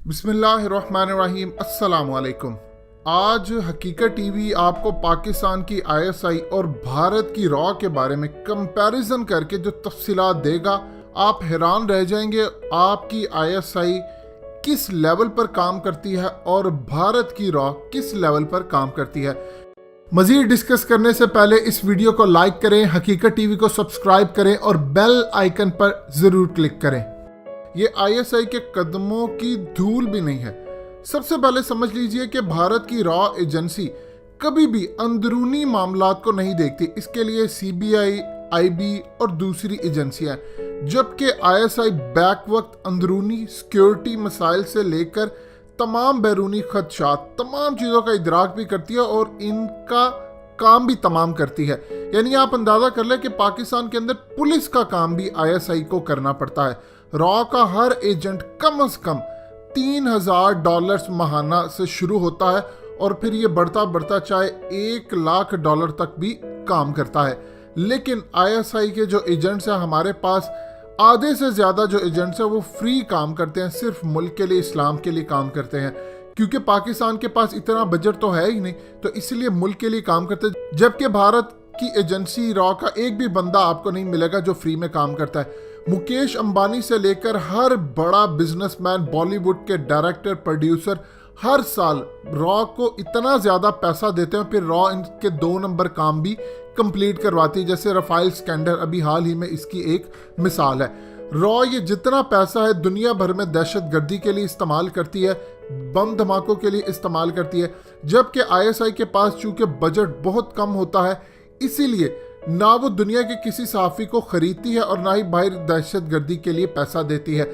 बिस्मिल्लाहिर्रहमानिर्रहीम। अस्सलामुअलैकुम। आज हकीकत टीवी आपको पाकिस्तान की आईएसआई और भारत की रॉ के बारे में कंपैरिजन करके जो तफसीलात देगा, आप हैरान रह जाएंगे। आपकी आईएसआई किस लेवल पर काम करती है और भारत की रॉ किस लेवल पर काम करती है। मजीद डिस्कस करने से पहले इस वीडियो को लाइक करें, हकीकत टीवी को सब्सक्राइब करें और बेल आइकन पर जरूर क्लिक करें। ये आईएसआई के कदमों की धूल भी नहीं है। सबसे पहले समझ लीजिए कि भारत की रॉ एजेंसी कभी भी अंदरूनी मामलात को नहीं देखती। इसके लिए सीबीआई, आईबी और दूसरी एजेंसियां, जबकि आईएसआई बैक वक्त अंदरूनी सिक्योरिटी मसाइल से लेकर तमाम बैरूनी खदशात, तमाम चीज़ों का इदराक भी करती है और इनका काम भी तमाम करती है। यानी आप अंदाज़ा कर लें कि पाकिस्तान के अंदर पुलिस का काम भी आईएसआई को करना पड़ता है। रॉ का हर एजेंट कम से कम $3000 महाना से शुरू होता है और फिर ये बढ़ता बढ़ता चाहे $1,00,000 तक भी काम करता है। लेकिन आईएसआई के जो एजेंट्स हैं, हमारे पास आधे से ज़्यादा जो एजेंट्स हैं वो फ्री काम करते हैं, सिर्फ मुल्क के लिए, इस्लाम के लिए काम करते हैं। क्योंकि पाकिस्तान के पास इतना बजट तो है ही नहीं, तो इसलिए मुल्क के लिए काम करते हैं। जबकि भारत की एजेंसी रॉ का एक भी बंदा आपको नहीं मिलेगा जो फ्री में काम करता है। मुकेश अंबानी से लेकर हर बड़ा बिजनेसमैन, बॉलीवुड के डायरेक्टर, प्रोड्यूसर हर साल रॉ को इतना ज़्यादा पैसा देते हैं, फिर रॉ इनके 2 नंबर काम भी कंप्लीट करवाती है। जैसे रफाइल स्कैंडल अभी हाल ही में इसकी एक मिसाल है। रॉ ये जितना पैसा है दुनिया भर में दहशत गर्दी के लिए इस्तेमाल करती है, बम धमाकों के लिए इस्तेमाल करती है। जबकि आईएसआई के पास चूंकि बजट बहुत कम होता है, इसीलिए ना वो दुनिया के किसी सहाफ़ी को खरीदती है और ना ही बाहर दहशत गर्दी के लिए पैसा देती है।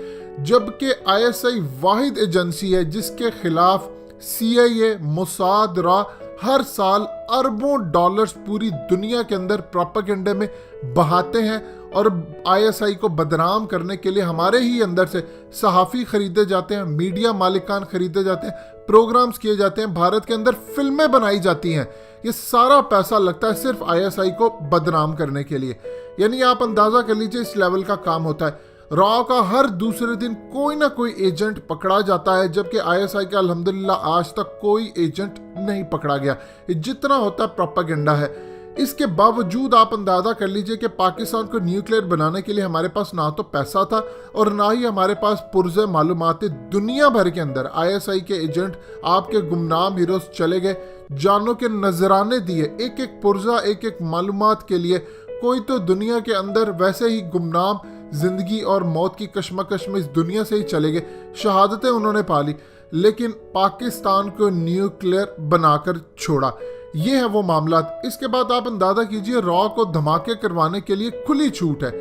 जबकि आईएसआई वाहिद एजेंसी है जिसके खिलाफ सीआईए, मोसाद, रॉ हर साल अरबों डॉलर्स पूरी दुनिया के अंदर प्रोपेगेंडे में बहाते हैं और आईएसआई को बदनाम करने के लिए हमारे ही अंदर से सहाफ़ी खरीदे जाते हैं, मीडिया मालिकान खरीदे जाते हैं, प्रोग्राम्स किए जाते हैं, भारत के अंदर फिल्में बनाई जाती हैं। ये सारा पैसा लगता है सिर्फ आईएसआई को बदनाम करने के लिए। यानी आप अंदाज़ा कर लीजिए इस लेवल का काम होता है। रॉ का हर दूसरे दिन कोई ना कोई एजेंट पकड़ा जाता है, जबकि आईएसआई का अल्हम्दुलिल्लाह आज तक कोई एजेंट नहीं पकड़ा गया। ये जितना होता है प्रोपेगेंडा है। इसके बावजूद आप अंदाज़ा कर लीजिए कि पाकिस्तान को न्यूक्लियर बनाने के लिए हमारे पास ना तो पैसा था और ना ही हमारे पास पुरज़े मालूमात। दुनिया भर के अंदर आईएसआई के एजेंट, आपके गुमनाम हीरोज चले गए, जानों के नजराने दिए, एक एक पुरज़ा, एक एक मालूमात के लिए। कोई तो दुनिया के अंदर वैसे ही गुमनाम, जिंदगी और मौत की कश्मकश में इस दुनिया से ही चले गए, शहादतें उन्होंने पाली, लेकिन पाकिस्तान को न्यूक्लियर बनाकर छोड़ा। ये है वो मामला। इसके बाद आप अंदाजा कीजिए रॉ को धमाके करवाने के लिए खुली छूट है।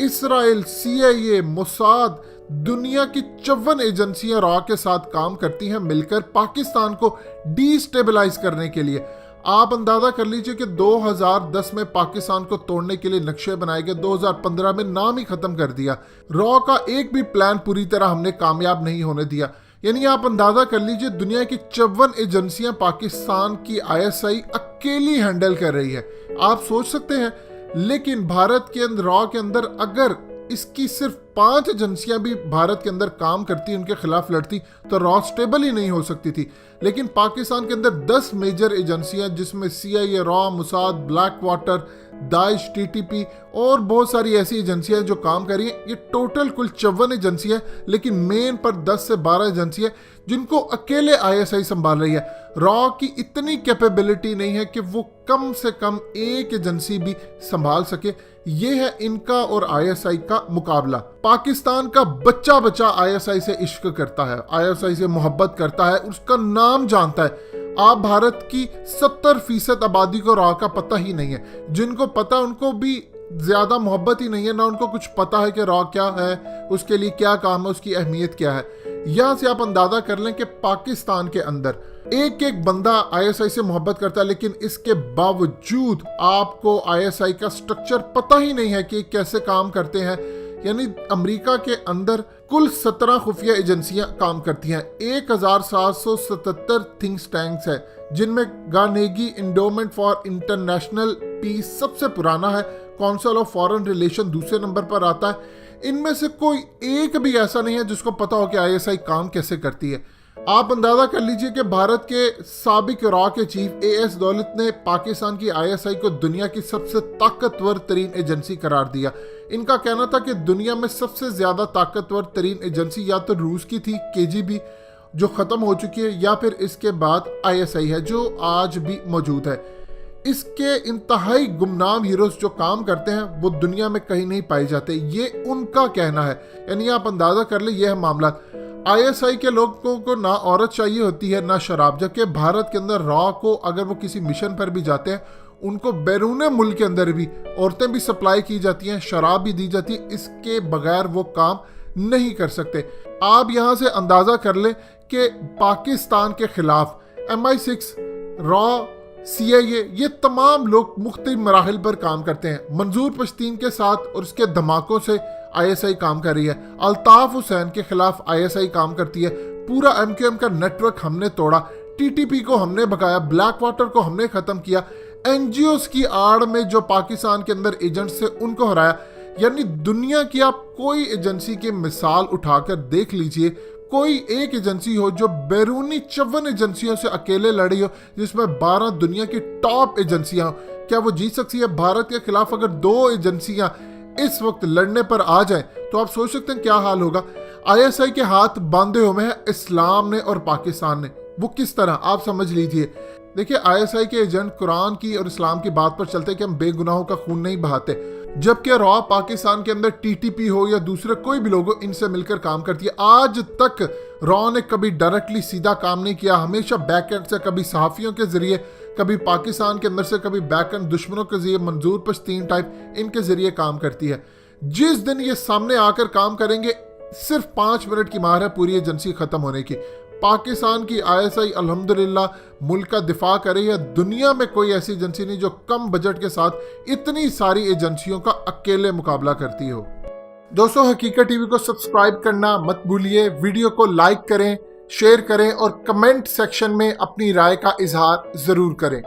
इसराइल, सीआईए, मोसाद, दुनिया की 54 एजेंसियां रॉ के साथ काम करती हैं मिलकर पाकिस्तान को डिस्टेबलाइज करने के लिए। आप अंदाजा कर लीजिए कि 2010 में पाकिस्तान को तोड़ने के लिए नक्शे बनाए गए, 2015 में नाम ही खत्म कर दिया। रॉ का एक भी प्लान पूरी तरह हमने कामयाब नहीं होने दिया। यानी आप अंदाजा कर लीजिए दुनिया की 54 एजेंसियां पाकिस्तान की आईएसआई अकेली हैंडल कर रही है। आप सोच सकते हैं। लेकिन भारत के अंदर रॉ के अंदर अगर इसकी सिर्फ 5 एजेंसियां भी भारत के अंदर काम करती, उनके खिलाफ लड़ती, तो रॉ स्टेबल ही नहीं हो सकती थी। लेकिन पाकिस्तान के अंदर 10 मेजर एजेंसियां, जिसमें CIA, raw, Mossad, black water, Daesh, TTP और बहुत सारी ऐसी एजेंसियां जो काम कर रही हैं। ये टोटल कुल 54 एजेंसियां, लेकिन मेन पर 10 से 12 एजेंसियां जिनको अकेले आईएसआई संभाल रही है। रॉ की इतनी कैपेबिलिटी नहीं है कि वो कम से कम एक एजेंसी भी संभाल सके। ये है इनका और आईएसआई का मुकाबला। पाकिस्तान का बच्चा बच्चा आईएसआई से इश्क करता है, आईएसआई से मोहब्बत करता है, उसका नाम जानता है। आप भारत की 70% आबादी को रॉ का पता ही नहीं है। जिनको पता उनको भी ज्यादा मोहब्बत ही नहीं है, ना उनको कुछ पता है कि रॉ क्या है, उसके लिए क्या काम है, उसकी अहमियत क्या है। यहां से आप अंदाजा कर लें कि पाकिस्तान के अंदर एक एक बंदा आईएसआई से मोहब्बत करता है, लेकिन इसके बावजूद आपको आईएसआई का स्ट्रक्चर पता ही नहीं है कि कैसे काम करते हैं। यानी अमेरिका के अंदर कुल 17 खुफिया एजेंसियां काम करती हैं। 1777 थिंक टैंक्स है, जिनमें गार्नेगी इंडोमेंट फॉर इंटरनेशनल पीस सबसे पुराना है। काउंसिल ऑफ फॉरेन रिलेशन दूसरे नंबर पर आता है। इनमें से कोई एक भी ऐसा नहीं है जिसको पता हो कि आईएसआई काम कैसे करती है। आप अंदाजा कर लीजिए कि भारत के साबिक रॉ के चीफ एएस दौलत ने पाकिस्तान की आईएसआई को दुनिया की सबसे ताकतवर तरीन एजेंसी करार दिया। इनका कहना था कि दुनिया में सबसे ज्यादा ताकतवर तरीन एजेंसी या तो रूस की थी केजीबी, जो खत्म हो चुकी है, या फिर इसके बाद आईएसआई है जो आज भी मौजूद है। इसके इंतहाई गुमनाम हीरोज जो काम करते हैं वो दुनिया में कहीं नहीं पाए जाते, ये उनका कहना है। यानी आप अंदाजा कर ले, ये है मामला। आईएसआई के लोगों को ना औरत चाहिए होती है ना शराब, जबकि भारत के अंदर रॉ को अगर वो किसी मिशन पर भी जाते हैं उनको बैरून मुल्क के अंदर भी औरतें भी सप्लाई की जाती हैं, शराब भी दी जाती है, इसके बगैर वो काम नहीं कर सकते। आप यहां से अंदाजा कर ले कि पाकिस्तान के खिलाफ MI6, रॉ, CIA, ये तमाम लोग मुख्तलिफ मराहिल पर काम करते हैं। मंजूर पश्तीन के साथ और उसके धमाकों से आईएसआई काम कर रही है। अल्ताफ हुसैन के खिलाफ आईएसआई काम करती है। पूरा MQM का नेटवर्क हमने तोड़ा, TTP को हमने भगाया, ब्लैक वाटर को हमने खत्म किया, NGOs की आड़ में जो पाकिस्तान के अंदर एजेंट्स थे उनको हराया। यानी दुनिया की आप कोई एजेंसी की मिसाल उठाकर देख लीजिए, कोई एक एजेंसी हो जो बैरूनी 54 एजेंसियों से अकेले लड़ी हो, जिसमें 12 दुनिया की टॉप एजेंसियां हो, क्या वो जीत सकती है? भारत के खिलाफ अगर 2 एजेंसियां इस वक्त लड़ने पर आ जाए तो आप सोच सकते हैं क्या हाल होगा। आईएसआई के हाथ बांधे हुए हैं इस्लाम ने और पाकिस्तान ने। वो किस तरह, आप समझ लीजिए। देखिए, आईएसआई के एजेंट कुरान की और इस्लाम की बात पर चलते कि हम बेगुनाहों का खून नहीं बहाते, जबकि रॉ पाकिस्तान के अंदर TTP हो या दूसरे कोई भी लोग हो, इनसे मिलकर काम करती है। आज तक रॉ ने कभी डायरेक्टली सीधा काम नहीं किया, हमेशा बैकएंड से, कभी सहाफियों के जरिए, कभी पाकिस्तान के अंदर से, कभी बैकएंड दुश्मनों के जरिए, मंजूर पश्तीन टाइप इनके जरिए काम करती है। जिस दिन ये सामने आकर काम करेंगे, सिर्फ 5 मिनट की मार है पूरी एजेंसी खत्म होने की। पाकिस्तान की आईएसआई अल्हम्दुलिल्लाह मुल्क का दिफा कर रही है। दुनिया में कोई ऐसी एजेंसी नहीं जो कम बजट के साथ इतनी सारी एजेंसियों का अकेले मुकाबला करती हो। दोस्तों, हकीकत टीवी को सब्सक्राइब करना मत भूलिए, वीडियो को लाइक करें, शेयर करें और कमेंट सेक्शन में अपनी राय का इजहार जरूर करें।